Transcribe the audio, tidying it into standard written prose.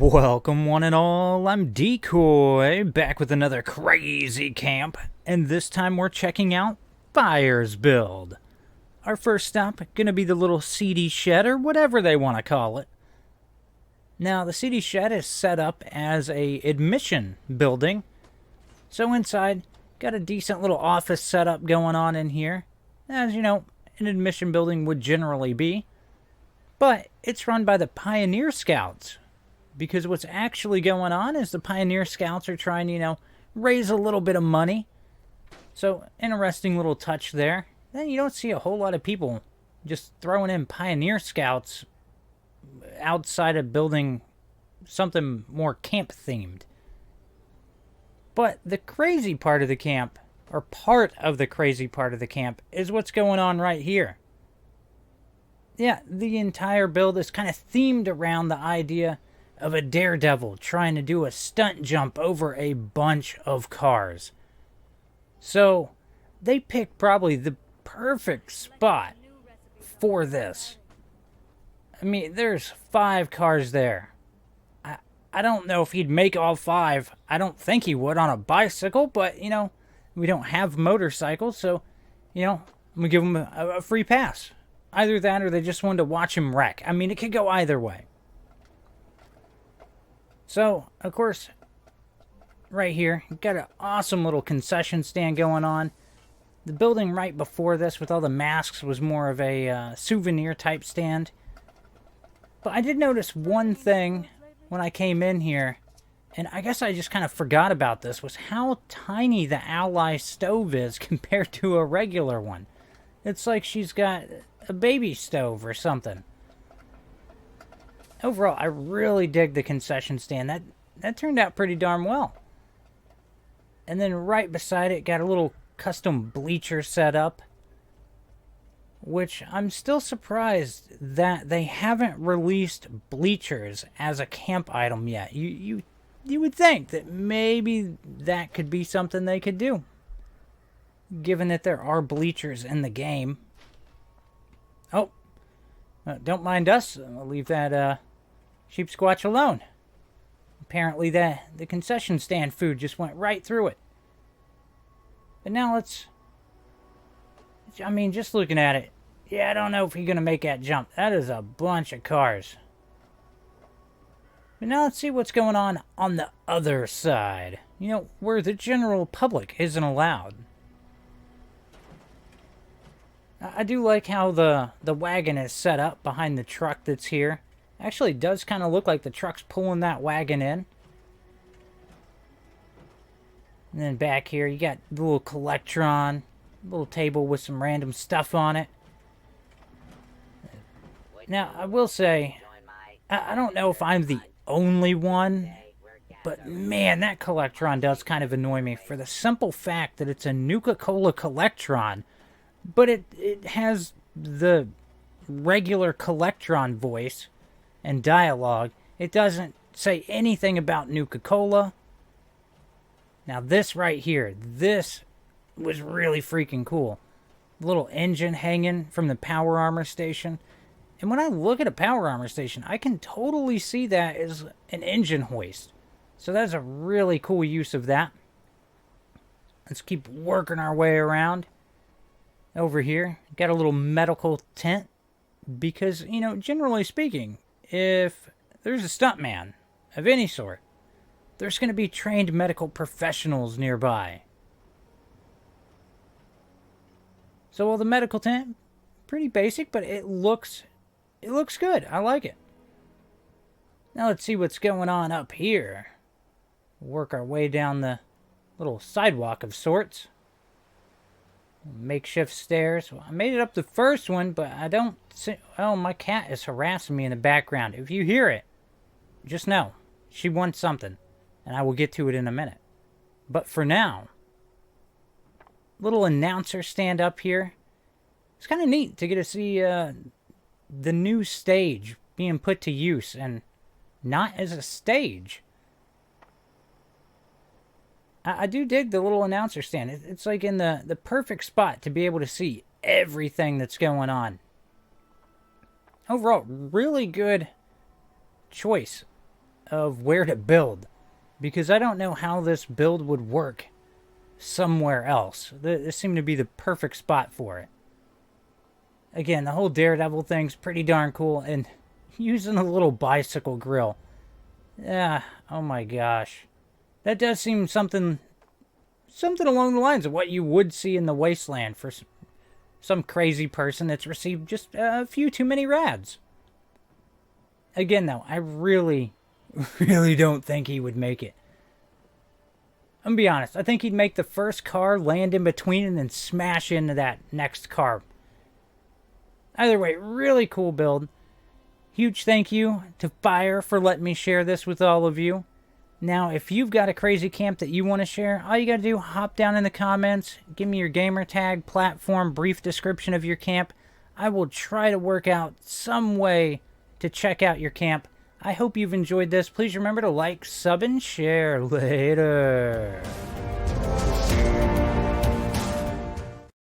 Welcome one and all, I'm Decoy, back with another crazy camp, and this time we're checking out Fire's build. Our first stop gonna be the little seedy shed, or whatever they want to call it. Now, the seedy shed is set up as a admission building, so inside, got a decent little office setup going on in here, as you know, an admission building would generally be, but it's run by the Pioneer Scouts. Because what's actually going on is the Pioneer Scouts are trying to, raise a little bit of money. So, interesting little touch there. Then you don't see a whole lot of people just throwing in Pioneer Scouts outside of building something more camp-themed. But the crazy part of the camp, or part of the crazy part of the camp, is what's going on right here. Yeah, the entire build is kind of themed around the idea of a Daredevil trying to do a stunt jump over a bunch of cars. So, they picked probably the perfect spot for this. I mean, there's 5 cars there. I don't know if he'd make all 5. I don't think he would on a bicycle, but, we don't have motorcycles, so, I'm going to give him a free pass. Either that or they just wanted to watch him wreck. I mean, it could go either way. So, of course, right here, you've got an awesome little concession stand going on. The building right before this with all the masks was more of a souvenir type stand. But I did notice one thing when I came in here, and I guess I just kind of forgot about this, was how tiny the Ally stove is compared to a regular one. It's like she's got a baby stove or something. Overall, I really dig the concession stand. That turned out pretty darn well. And then right beside it, got a little custom bleacher set up, which I'm still surprised that they haven't released bleachers as a camp item yet. You would think that maybe that could be something they could do, given that there are bleachers in the game. Oh, don't mind us. I'll leave that sheep squatch alone. Apparently the concession stand food just went right through it. But now just looking at it, yeah, I don't know if he's going to make that jump. That is a bunch of cars. But now let's see what's going on the other side. Where the general public isn't allowed. I do like how the wagon is set up behind the truck that's here. Actually does kind of look like the truck's pulling that wagon in. And then back here you got the little Collectron, little table with some random stuff on it. Now I will say, I don't know if I'm the only one, but man, that Collectron does kind of annoy me for the simple fact that it's a Nuka-Cola Collectron, but it has the regular Collectron voice and dialogue. It doesn't say anything about Nuka-Cola. Now this right here, this was really freaking cool. The little engine hanging from the power armor station. And when I look at a power armor station, I can totally see that as an engine hoist. So that's a really cool use of that. Let's keep working our way around. Over here, got a little medical tent. Because, generally speaking, if there's a stuntman of any sort, there's going to be trained medical professionals nearby. So while the medical tent, pretty basic, but it looks good. I like it. Now let's see what's going on up here. Work our way down the little sidewalk of sorts. Makeshift stairs. Well, I made it up the first one, but I don't see... Oh, my cat is harassing me in the background. If you hear it, just know she wants something, and I will get to it in a minute. But for now, little announcer stand up here. It's kind of neat to get to see the new stage being put to use, and not as a stage. I do dig the little announcer stand. It's like in the perfect spot to be able to see everything that's going on. Overall, really good choice of where to build, because I don't know how this build would work somewhere else. This seemed to be the perfect spot for it. Again, the whole Daredevil thing's pretty darn cool, and using a little bicycle grill. Yeah, oh my gosh. That does seem something along the lines of what you would see in the wasteland for some crazy person that's received just a few too many rads. Again, though, I really don't think he would make it. I'm gonna be honest. I think he'd make the first car, land in between, and then smash into that next car. Either way, really cool build. Huge thank you to Fire for letting me share this with all of you. Now, if you've got a crazy camp that you want to share, all you got to do, hop down in the comments, give me your gamer tag, platform, brief description of your camp. I will try to work out some way to check out your camp. I hope you've enjoyed this. Please remember to like, sub, and share. Later.